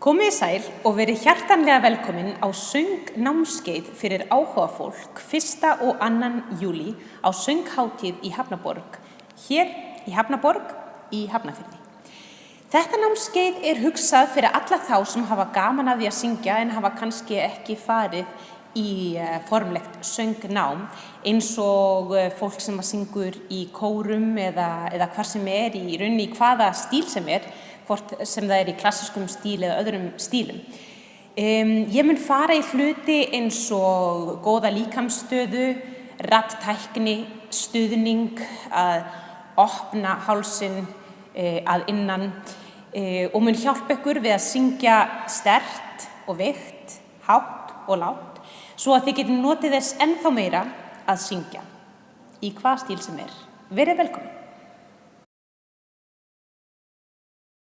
Komið sæl og verið hjartanlega velkomin á söngnámskeið fyrir áhugafólk 1. og 2. júlí á sönghátíð í Hafnarborg, hér í Hafnarborg í Hafnarfirði. Þetta námskeið hugsað fyrir alla þá sem hafa gaman af því að syngja en hafa kannski ekki farið í formlegt söngnám eins og fólk sem syngur í kórum eða hvar sem í rauninni í hvaða stíl sem hvort sem það í klassískum stíl eða öðrum stílum. Ég mun fara í hluti eins og góða líkamsstöðu, raddtækni, stuðning, að opna hálsinn að innan og mun hjálpa ykkur við að syngja sterkt og veikt, hátt og lágt, svo að þið getið notið þess ennþá meira að syngja í hvaða stíl sem Verið velkomin.